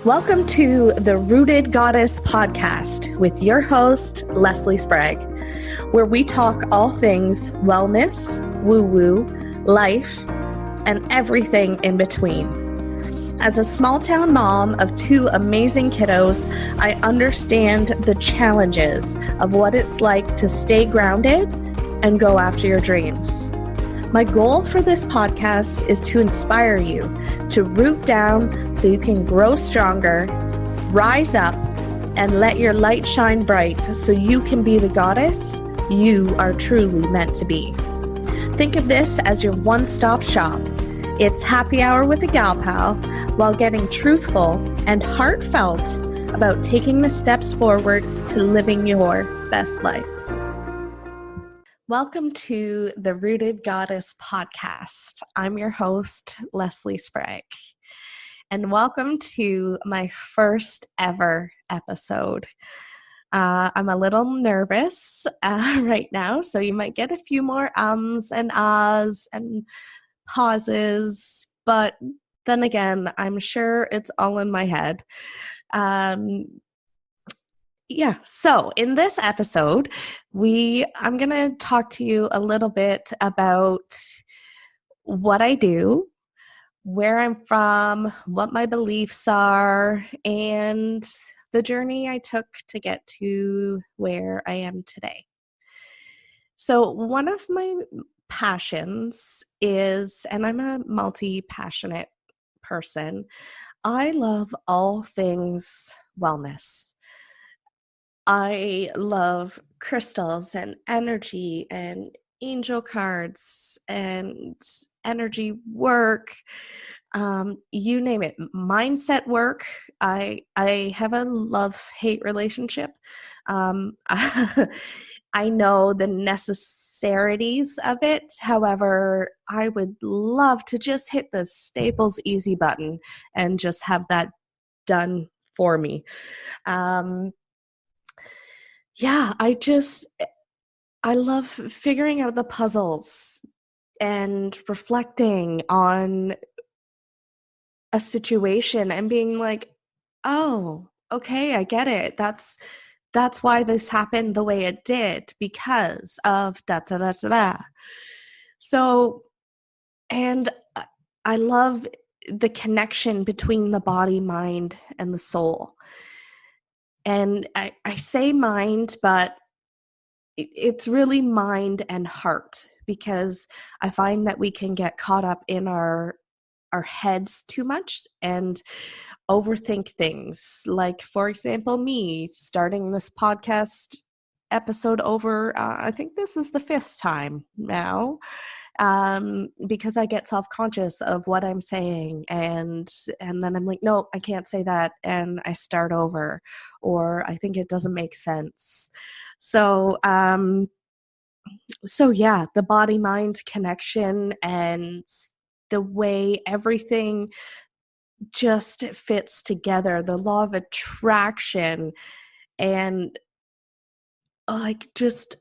Welcome to the Rooted Goddess podcast with your host, Leslie Sprague, where we talk all things wellness, woo-woo, life, and everything in between. As a small-town mom of two amazing kiddos, I understand the challenges of what it's like to stay grounded and go after your dreams. My goal for this podcast is to inspire you to root down so you can grow stronger, rise up, and let your light shine bright so you can be the goddess you are truly meant to be. Think of this as your one-stop shop. It's happy hour with a gal pal while getting truthful and heartfelt about taking the steps forward to living your best life. Welcome to the Rooted Goddess podcast. I'm your host, Leslie Sprague, and welcome to my first ever episode. I'm a little nervous right now, so you might get a few more ums and ahs and pauses, but then again, I'm sure it's all in my head. So in this episode, I'm going to talk to you a little bit about what I do, where I'm from, what my beliefs are, and the journey I took to get to where I am today. So one of my passions is, and I'm a multi-passionate person, I love all things wellness. I love crystals and energy and angel cards and energy work, you name it, mindset work. I have a love-hate relationship. I know the necessities of it. However, I would love to just hit the Staples easy button and just have that done for me. I love figuring out the puzzles and reflecting on a situation and being like, oh, okay, I get it. That's why this happened the way it did because of da da da da da. So, and I love the connection between the body, mind, and the soul. And I say mind, but it's really mind and heart, because I find that we can get caught up in our heads too much and overthink things. Like, for example, me starting this podcast episode over, I think this is the 5th time now, because I get self-conscious of what I'm saying, and then I'm like, no, I can't say that, and I start over, or I think it doesn't make sense. So yeah, the body-mind connection and the way everything just fits together, the law of attraction, and like just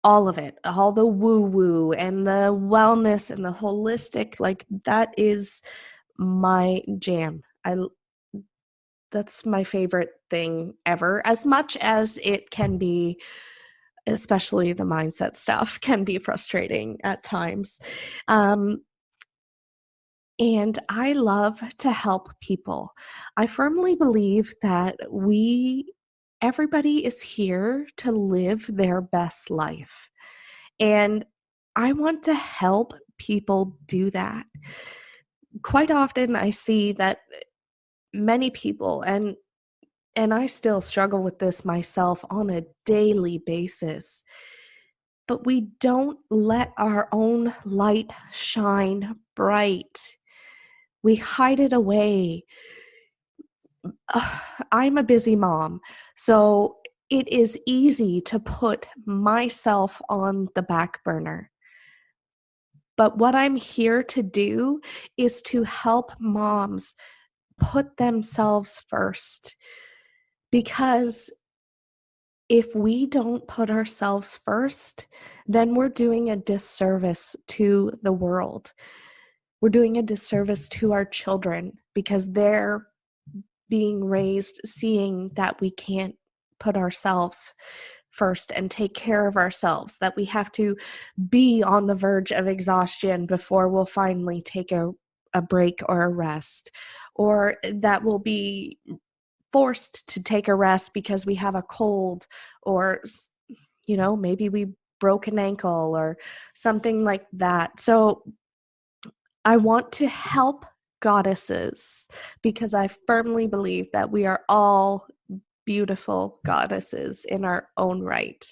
all of it, all the woo-woo and the wellness and the holistic, like that is my jam. That's my favorite thing ever, as much as it can be, especially the mindset stuff can be frustrating at times. And I love to help people. I firmly believe that everybody is here to live their best life. And I want to help people do that. Quite often I see that many people, and I still struggle with this myself on a daily basis, but we don't let our own light shine bright. We hide it away. I'm a busy mom, so it is easy to put myself on the back burner. But what I'm here to do is to help moms put themselves first. Because if we don't put ourselves first, then we're doing a disservice to the world. We're doing a disservice to our children, because they're being raised seeing that we can't put ourselves first and take care of ourselves, that we have to be on the verge of exhaustion before we'll finally take a break or a rest, or that we'll be forced to take a rest because we have a cold, or maybe we broke an ankle or something like that. So I want to help goddesses because I firmly believe that we are all beautiful goddesses in our own right.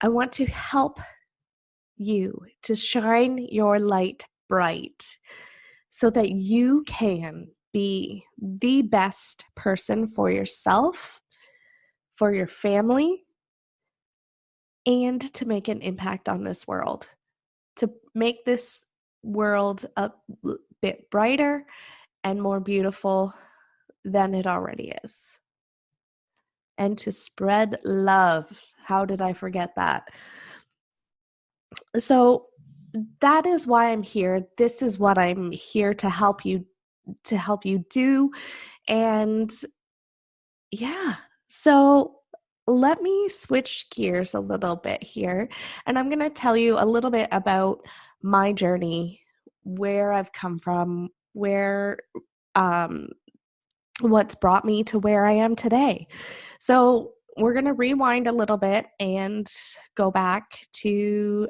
I want to help you to shine your light bright so that you can be the best person for yourself, for your family, and to make an impact on this world, to make this world a bit brighter and more beautiful than it already is. And to spread love. How did I forget that? So that is why I'm here. This is what I'm here to help you do. And yeah, so let me switch gears a little bit here. And I'm going to tell you a little bit about my journey, where I've come from, what's brought me to where I am today. So we're going to rewind a little bit and go back to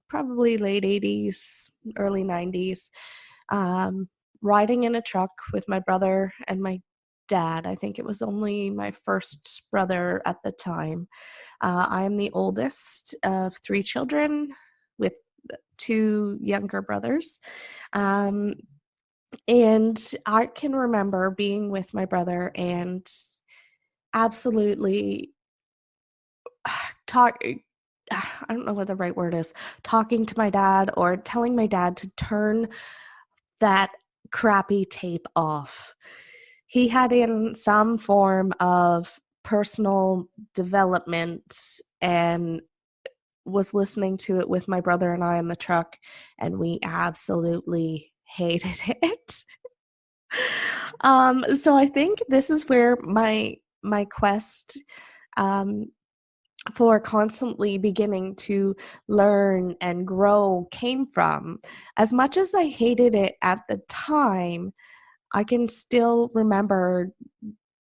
probably late 80s, early 90s, riding in a truck with my brother and my dad. I think it was only my first brother at the time. I am the oldest of 3 children with 2 younger brothers. And I can remember being with my brother and absolutely I don't know what the right word is, talking to my dad or telling my dad to turn that crappy tape off. He had in some form of personal development and was listening to it with my brother and I in the truck, and we absolutely hated it. So I think this is where my quest for constantly beginning to learn and grow came from. As much as I hated it at the time, I can still remember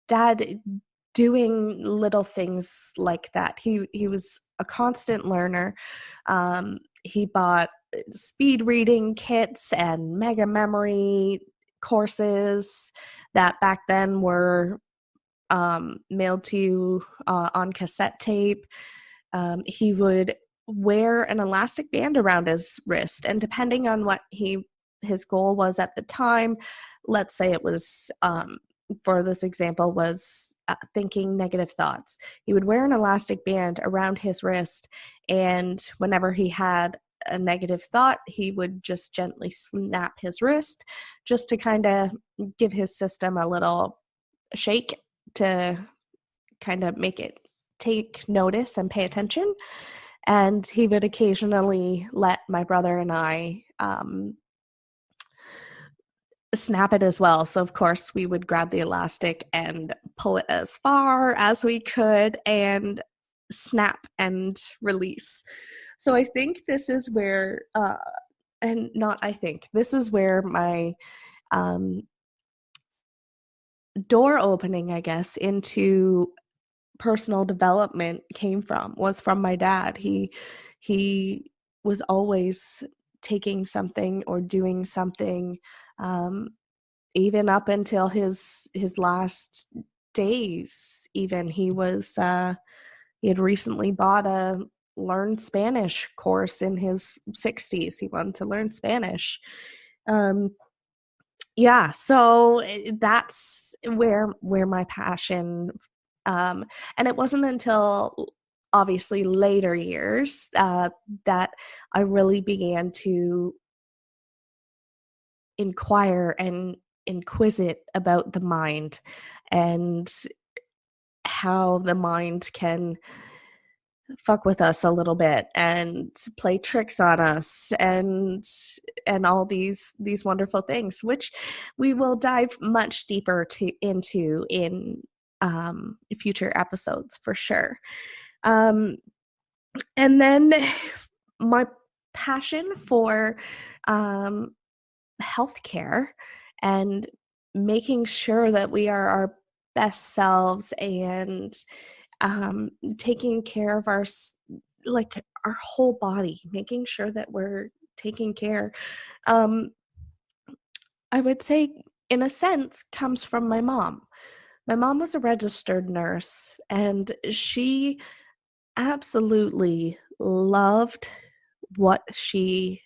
Dad doing little things like that. He was a constant learner. He bought speed reading kits and mega memory courses that back then were mailed to you on cassette tape. He would wear an elastic band around his wrist, and depending on what his goal was at the time, let's say it was, for this example, was thinking negative thoughts. He would wear an elastic band around his wrist, and whenever he had a negative thought, he would just gently snap his wrist just to kind of give his system a little shake to kind of make it take notice and pay attention. And he would occasionally let my brother and I snap it as well. So, of course, we would grab the elastic and pull it as far as we could and snap and release. So I think this is where, this is where my door opening, I guess, into personal development was from my dad. He was always taking something or doing something, even up until his last days. Even he had recently bought a learn Spanish course in his 60s. He wanted to learn Spanish. Yeah, so that's where my passion, and it wasn't until obviously later years that I really began to inquire and inquisit about the mind and how the mind can fuck with us a little bit and play tricks on us and all these wonderful things, which we will dive much deeper into in future episodes for sure. And then my passion for healthcare and making sure that we are our best selves and taking care of our whole body, making sure that we're taking care. Um, I would say, in a sense, comes from my mom. My mom was a registered nurse, and she absolutely loved what she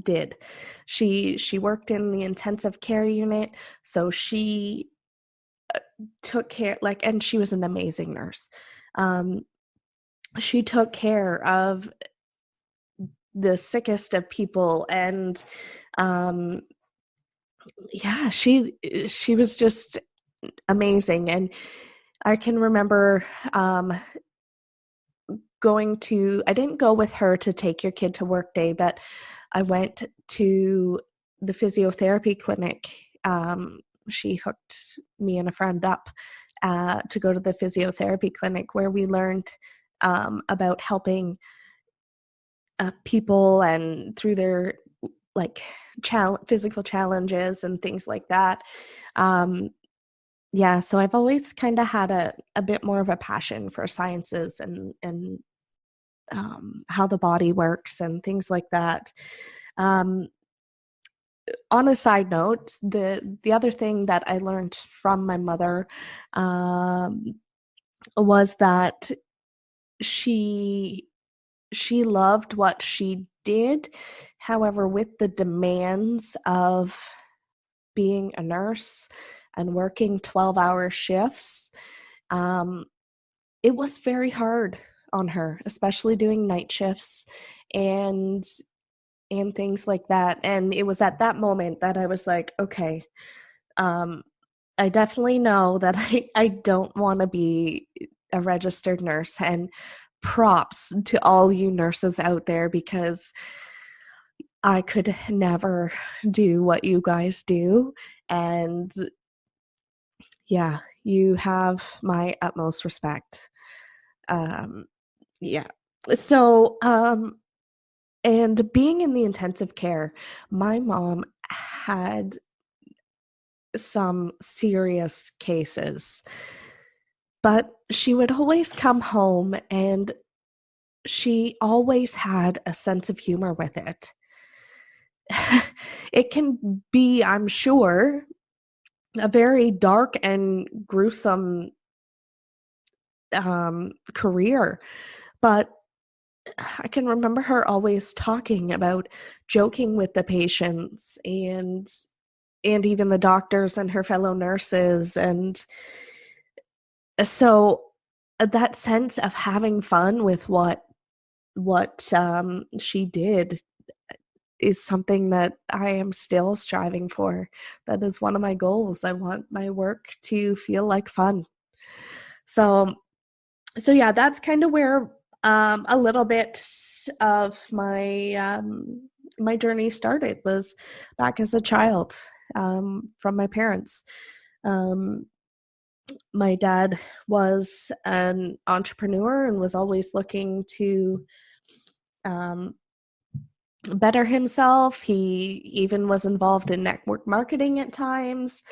did. She worked in the intensive care unit, so she took care, and she was an amazing nurse. She took care of the sickest of people, and yeah, she was just amazing. And I can remember I didn't go with her to take your kid to work day, but I went to the physiotherapy clinic. She hooked me and a friend up to go to the physiotherapy clinic, where we learned about helping people and through their physical challenges and things like that. Yeah, so I've always kind of had a bit more of a passion for sciences and how the body works and things like that. On a side note, the other thing that I learned from my mother was that she loved what she did. However, with the demands of being a nurse and working 12-hour shifts, it was very hard on her, especially doing night shifts and things like that. And it was at that moment that I was like, okay, I definitely know that I don't want to be a registered nurse. And props to all you nurses out there, because I could never do what you guys do. And yeah, you have my utmost respect. Yeah. So, and being in the intensive care, my mom had some serious cases, but she would always come home and she always had a sense of humor with it. It can be, I'm sure, a very dark and gruesome career, but I can remember her always talking about joking with the patients and even the doctors and her fellow nurses. And so that sense of having fun with what she did is something that I am still striving for. That is one of my goals. I want my work to feel like fun. So yeah, that's kind of where a little bit of my my journey started, was back as a child, from my parents. My dad was an entrepreneur and was always looking to better himself. He even was involved in network marketing at times.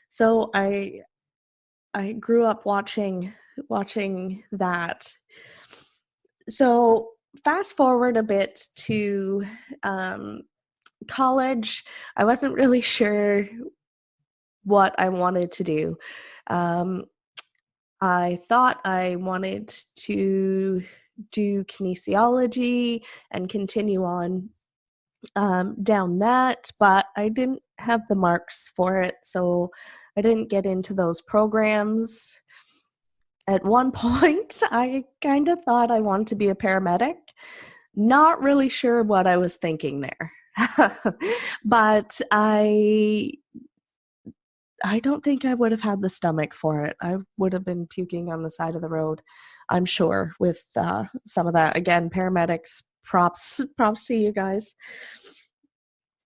So I grew up watching that. So fast forward a bit to college. I wasn't really sure what I wanted to do. I thought I wanted to do kinesiology and continue on down that, but I didn't have the marks for it, so I didn't get into those programs. At one point, I kind of thought I wanted to be a paramedic. Not really sure what I was thinking there. But I I don't think I would have had the stomach for it. I would have been puking on the side of the road, I'm sure, with some of that. Again, paramedics, props to you guys.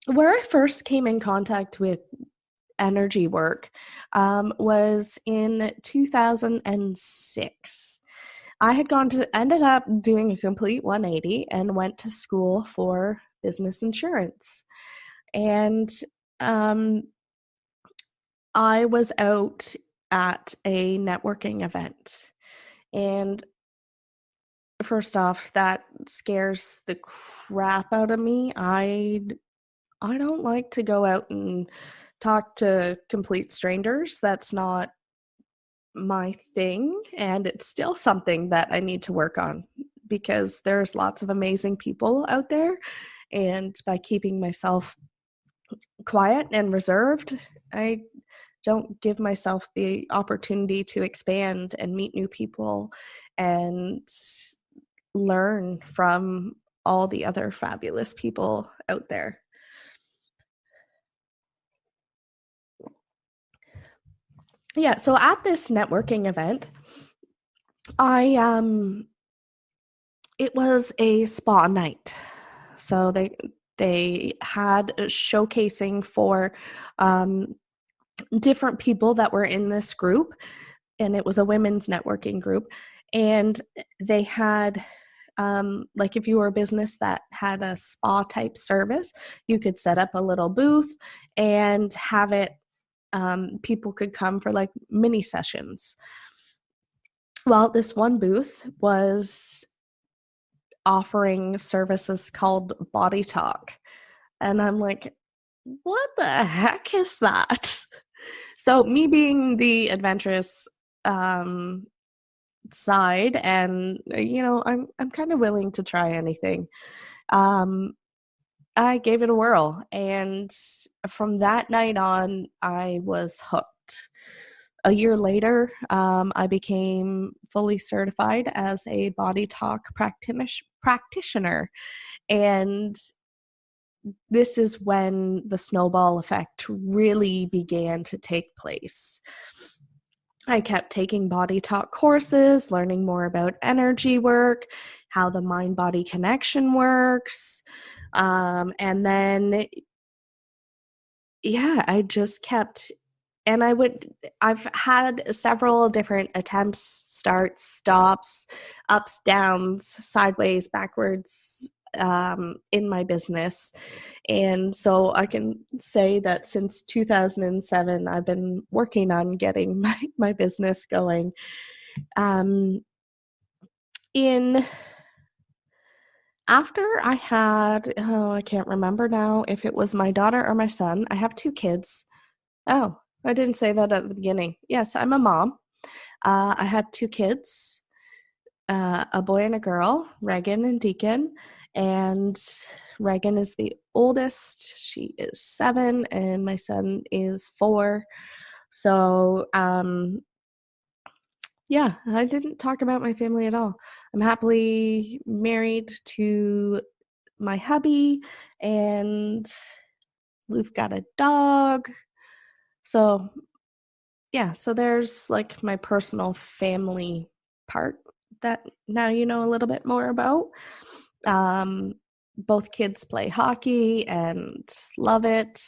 Where I first came in contact with energy work was in 2006. I had ended up doing a complete 180 and went to school for business insurance. And um, I was out at a networking event. And first off, that scares the crap out of me. I don't like to go out and talk to complete strangers. That's not my thing, and it's still something that I need to work on because there's lots of amazing people out there, and by keeping myself quiet and reserved, I don't give myself the opportunity to expand and meet new people and learn from all the other fabulous people out there. Yeah, so at this networking event, I it was a spa night. So they had a showcasing for um, different people that were in this group, and it was a women's networking group. And they had like if you were a business that had a spa type service, you could set up a little booth and have it. People could come for like mini sessions. Well, this one booth was offering services called Body Talk. And I'm like, what the heck is that? So, me being the adventurous side, and I'm kind of willing to try anything. Um, I gave it a whirl, and from that night on, I was hooked. A year later, I became fully certified as a body talk practitioner. And this is when the snowball effect really began to take place. I kept taking body talk courses, learning more about energy work, how the mind body connection works. And then, yeah, I just kept, and I've had several different attempts, starts, stops, ups, downs, sideways, backwards in my business. And so I can say that since 2007, I've been working on getting my business going. Um, in After I had, oh, I can't remember now if it was my daughter or my son. I have two kids. Oh, I didn't say that at the beginning. Yes, I'm a mom. I had two kids, a boy and a girl, Reagan and Deacon. And Reagan is the oldest. She is 7, and my son is 4. So, yeah, I didn't talk about my family at all. I'm happily married to my hubby, and we've got a dog. So, yeah, so there's like my personal family part that now you know a little bit more about. Um, Both kids play hockey and love it.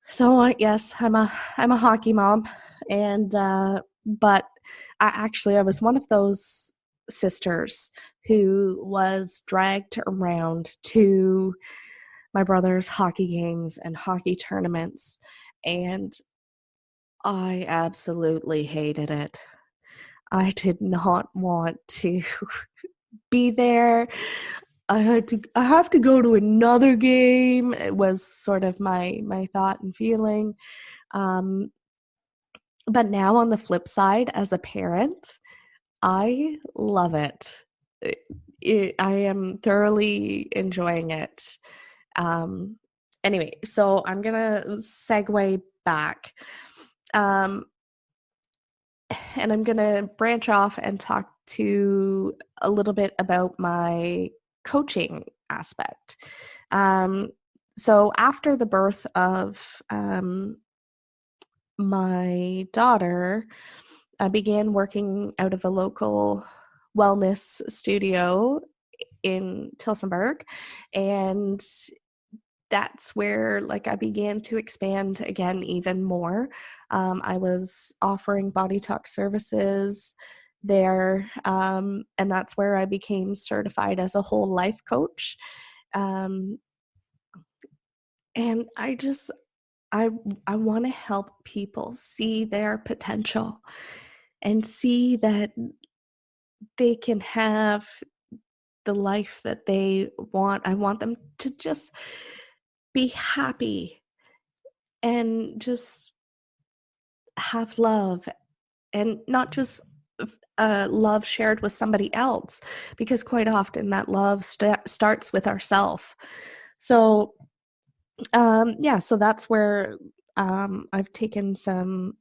So yes, I'm a hockey mom, and but I was one of those sisters who was dragged around to my brother's hockey games and hockey tournaments, and I absolutely hated it. I did not want to be there. I have to go to another game. It was sort of my thought and feeling. Um, but now on the flip side, as a parent, I love it. I am thoroughly enjoying it. Um, anyway, so I'm gonna segue back. Um, and I'm going to branch off and talk to a little bit about my coaching aspect. So after the birth of my daughter, I began working out of a local wellness studio in Tilsonburg, and that's where like I began to expand again even more. I was offering body talk services there, and that's where I became certified as a whole life coach. Um, and I I want to help people see their potential and see that they can have the life that they want. I want them to just be happy and just have love, and not just love shared with somebody else, because quite often that love starts with ourself. So yeah, so that's where I've taken some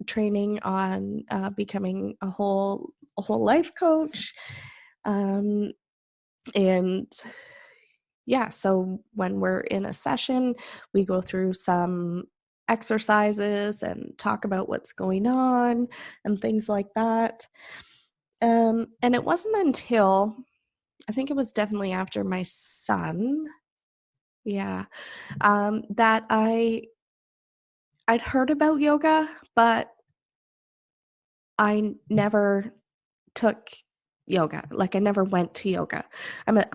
training on becoming a whole life coach. um, and yeah, so when we're in a session, we go through some exercises and talk about what's going on and things like that. And it wasn't until, I think it was definitely after my son, yeah, that I'd heard about yoga, but I never took yoga. Like I never went to yoga.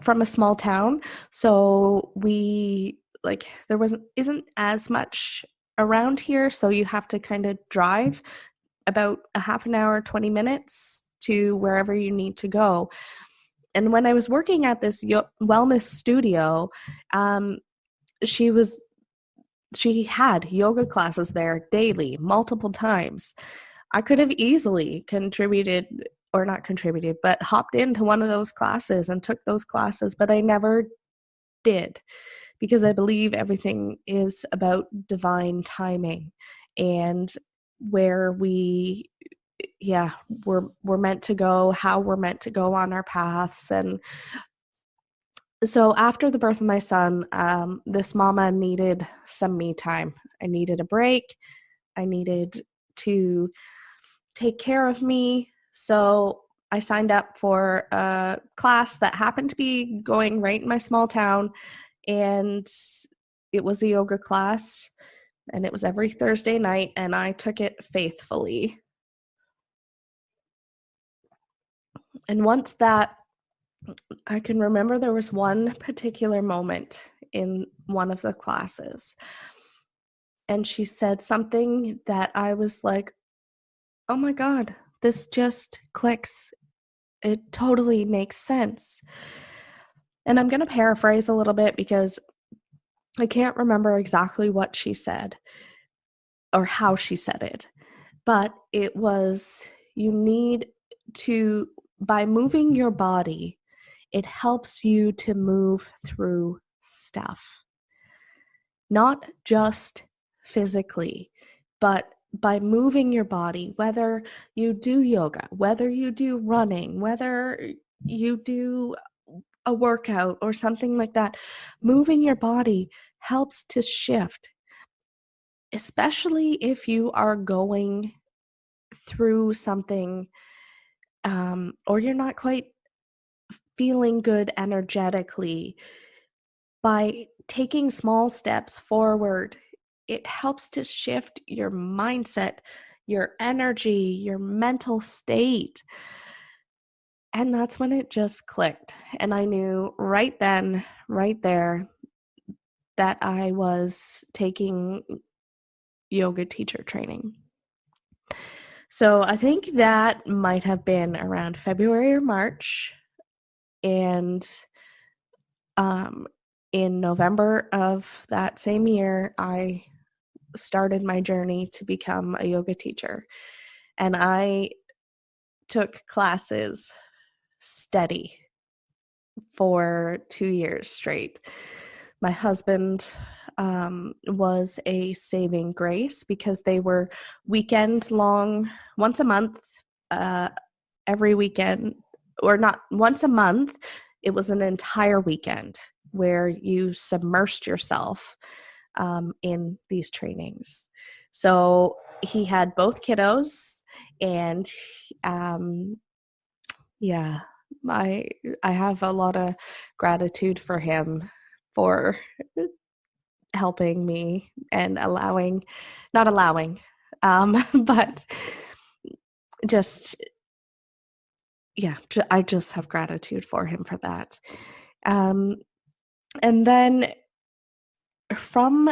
From a small town, so we like there wasn't isn't as much around here, so you have to kind of drive about a half an hour, 20 minutes to wherever you need to go. And when I was working at this wellness studio, um, she was she had yoga classes there daily, multiple times. I could have easily contributed, or not contributed, but hopped into one of those classes and took those classes, but I never did, because I believe everything is about divine timing, and where yeah, we're meant to go, how we're meant to go on our paths. And so after the birth of my son, this mama needed some me time. I needed a break. I needed to take care of me. So I signed up for a class that happened to be going right in my small town. And it was a yoga class, and it was every Thursday night, and I took it faithfully. And once that, I can remember there was one particular moment in one of the classes, and she said something that I was like, oh my God, this just clicks. It totally makes sense. And I'm going to paraphrase a little bit because I can't remember exactly what she said or how she said it, but it was, you need to, by moving your body, it helps you to move through stuff. Not just physically, but by moving your body, whether you do yoga, whether you do running, whether you do a workout or something like that, moving your body helps to shift, especially if you are going through something, or you're not quite feeling good energetically. By taking small steps forward, it helps to shift your mindset, your energy, your mental state. And that's when it just clicked. And I knew right then, right there, that I was taking yoga teacher training. So I think that might have been around February or March. And in November of that same year, I started my journey to become a yoga teacher. And I took classes steady for 2 years straight. My husband was a saving grace because they were weekend long, once a month, every weekend, or not once a month. It was an entire weekend where you submersed yourself in these trainings. So he had both kiddos, and yeah, I have a lot of gratitude for him for helping me and not allowing, but just, yeah, I just have gratitude for him for that. And then from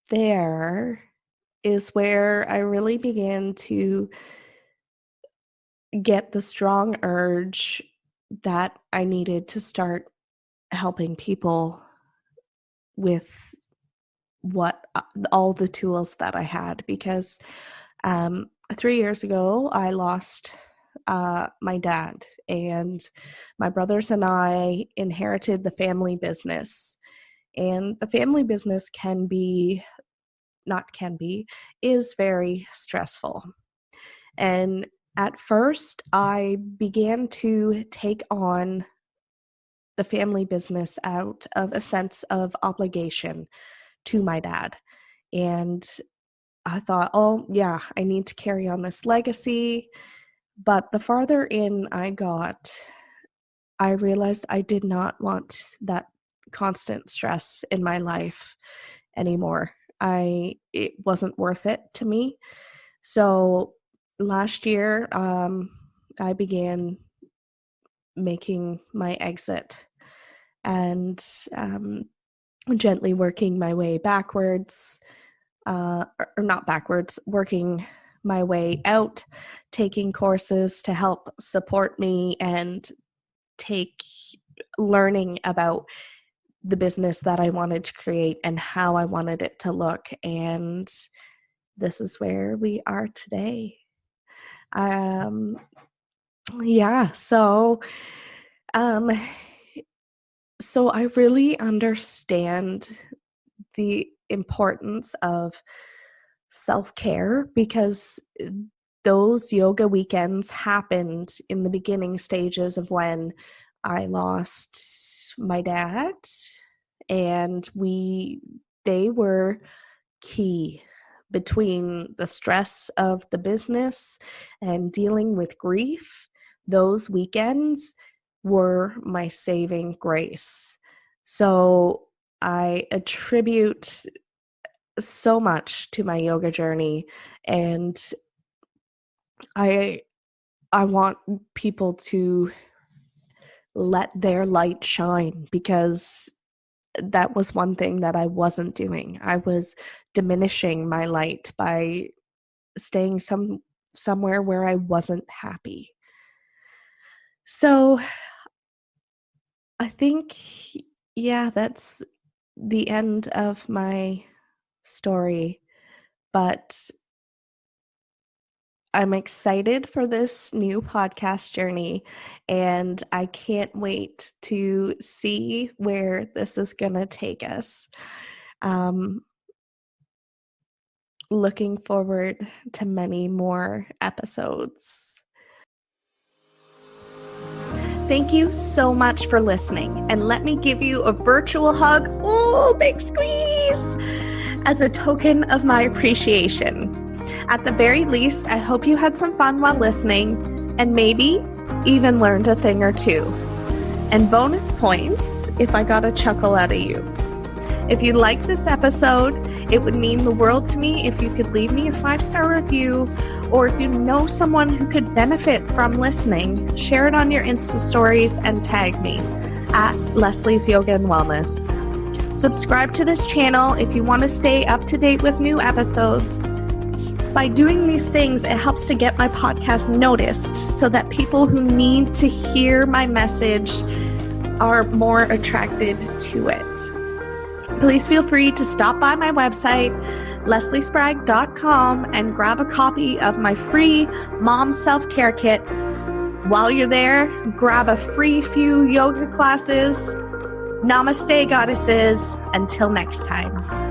there is where I really began to get the strong urge that I needed to start helping people with all the tools that I had, because 3 years ago I lost my dad, and my brothers and I inherited the family business. And the family business is very stressful. And at first, I began to take on the family business out of a sense of obligation to my dad. And I thought, oh, yeah, I need to carry on this legacy. But the farther in I got, I realized I did not want that constant stress in my life anymore. It wasn't worth it to me. So last year, I began making my exit and gently working my way backwards, or not backwards, working my way out, taking courses to help support me and learning about the business that I wanted to create and how I wanted it to look. And this is where we are today. Yeah, so I really understand the importance of self-care, because those yoga weekends happened in the beginning stages of when I lost my dad, and they were key between the stress of the business and dealing with grief. Those weekends were my saving grace. So I attribute so much to my yoga journey, and I want people to let their light shine, because that was one thing that I wasn't doing. I was diminishing my light by staying somewhere where I wasn't happy. So I think, yeah, that's the end of my story, but I'm excited for this new podcast journey, and I can't wait to see where this is going to take us. Looking forward to many more episodes. Thank you so much for listening, and let me give you a virtual hug, big squeeze, as a token of my appreciation. At the very least, I hope you had some fun while listening, and maybe even learned a thing or two. And bonus points if I got a chuckle out of you. If you liked this episode, it would mean the world to me if you could leave me a 5-star review, or if you know someone who could benefit from listening, share it on your Insta stories and tag me at Leslie's Yoga and Wellness. Subscribe to this channel if you want to stay up to date with new episodes. By doing these things, it helps to get my podcast noticed so that people who need to hear my message are more attracted to it. Please feel free to stop by my website, lesliespragg.com, and grab a copy of my free Mom Self-Care Kit. While you're there, grab a free few yoga classes. Namaste, goddesses. Until next time.